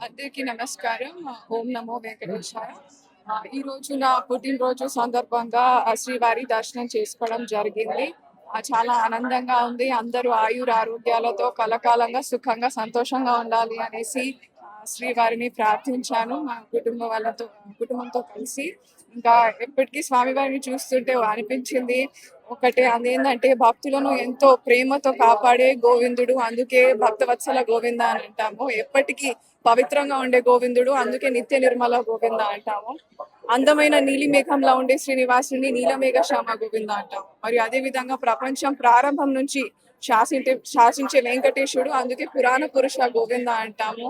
అందరికీ నమస్కారం. ఓం నమో వెంకటేశాయ. ఈరోజు నా పుట్టినరోజు సందర్భంగా శ్రీవారి దర్శనం చేసుకోవడం జరిగింది. చాలా ఆనందంగా ఉంది. అందరూ ఆయురారోగ్యాలతో కలకాలంగా, సుఖంగా, సంతోషంగా ఉండాలి అనేసి శ్రీవారిని ప్రార్థించాను. మా కుటుంబంతో కలిసి. ఇంకా ఎప్పటికీ స్వామివారిని చూస్తుంటే అనిపించింది ఒకటే, అదేంటంటే భక్తులను ఎంతో ప్రేమతో కాపాడే గోవిందుడు. అందుకే భక్తవత్సల గోవింద అని అంటాము. ఎప్పటికీ పవిత్రంగా ఉండే గోవిందుడు, అందుకే నిత్య నిర్మల గోవింద అంటాము. అందమైన నీలి మేఘంలా ఉండే శ్రీనివాసుని నీలమేఘ శ్యామ గోవింద అంటాము. మరియు అదే విధంగా ప్రపంచం ప్రారంభం నుంచి శాసించే వెంకటేశుడు, అందుకే పురాణ పురుష గోవింద అంటాము.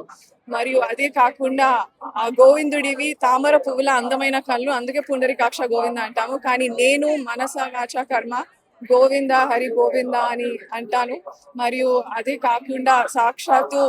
మరియు అదే కాకుండా ఆ గోవిందుడివి తామర పువ్వుల అందమైన కళ్ళు, అందుకే పుండరీకాక్ష గోవింద అంటాము. కానీ నేను మనస వాచ కర్మ గోవింద హరి గోవింద అని అంటాను. మరియు అదే కాకుండా సాక్షాత్తు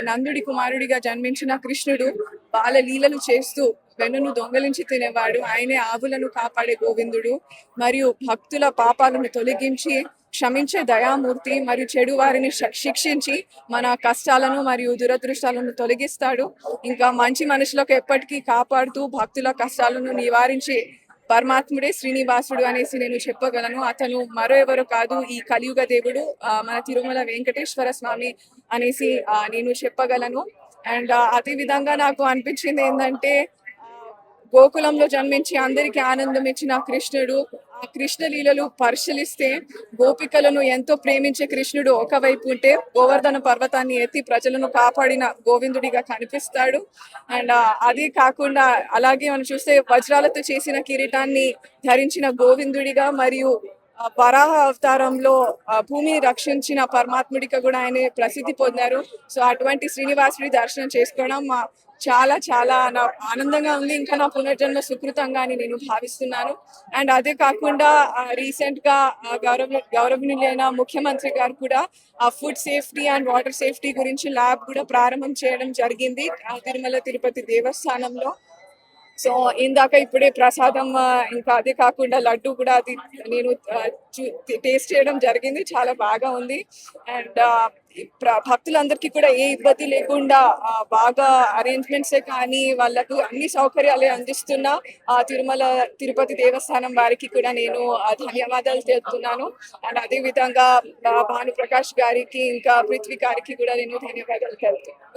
నందుడి కుమారుడిగా జన్మించిన కృష్ణుడు బాల లీలలు చేస్తూ వెన్నును దొంగలించి తినేవాడు. ఆయనే ఆవులను కాపాడే గోవిందుడు. మరియు భక్తుల పాపాలను తొలగించి క్షమించే దయామూర్తి. మరియు చెడు వారిని శిక్షించి మన కష్టాలను మరియు దురదృష్టాలను తొలగిస్తాడు. ఇంకా మంచి మనుషులకు ఎప్పటికీ కాపాడుతూ భక్తుల కష్టాలను నివారించి పరమాత్ముడే శ్రీనివాసుడు అనేసి నేను చెప్పగలను. అతను మరో ఎవరు కాదు, ఈ కలియుగ దేవుడు మన తిరుమల వెంకటేశ్వర స్వామి అనేసి నేను చెప్పగలను. అండ్ అదే విధంగా నాకు అనిపించింది ఏంటంటే, గోకులంలో జన్మించి అందరికీ ఆనందం ఇచ్చిన కృష్ణుడు, ఆ కృష్ణ లీలలు పరిశీలిస్తే గోపికలను ఎంతో ప్రేమించే కృష్ణుడు ఒకవైపు ఉంటే, గోవర్ధన పర్వతాన్ని ఎత్తి ప్రజలను కాపాడిన గోవిందుడిగా కనిపిస్తాడు. అండ్ అదే కాకుండా అలాగే మనం చూస్తే వజ్రాలతో చేసిన కిరీటాన్ని ధరించిన గోవిందుడిగా, మరియు వరాహ అవతారంలో భూమిని రక్షించిన పరమాత్ముడిగా కూడా ఆయన ప్రసిద్ధి పొందారు. సో అటువంటి శ్రీనివాసుడి దర్శనం చేసుకోవడం చాలా చాలా ఆనందంగా ఉంది. ఇంకా నా పునర్జన్మ సుకృతంగా అని నేను భావిస్తున్నాను. అండ్ అదే కాకుండా రీసెంట్ గా గౌరవనీయులైన ముఖ్యమంత్రి గారు కూడా food safety and water safety గురించి ల్యాబ్ కూడా ప్రారంభం చేయడం జరిగింది తిరుమల తిరుపతి దేవస్థానంలో. సో ఇందాక ఇప్పుడే ప్రసాదం, ఇంకా అదే కాకుండా లడ్డు కూడా అది నేను టేస్ట్ చేయడం జరిగింది. చాలా బాగా ఉంది. అండ్ భక్తులందరికీ కూడా ఏ ఇబ్బంది లేకుండా బాగా అరేంజ్మెంట్సే కానీ వాళ్ళకు అన్ని సౌకర్యాలే అందిస్తున్న తిరుమల తిరుపతి దేవస్థానం వారికి కూడా నేను ధన్యవాదాలు తెలుపుతున్నాను. అండ్ అదే విధంగా భానుప్రకాష్ గారికి, ఇంకా పృథ్వీ గారికి కూడా నేను ధన్యవాదాలు తెలుపుతున్నాను.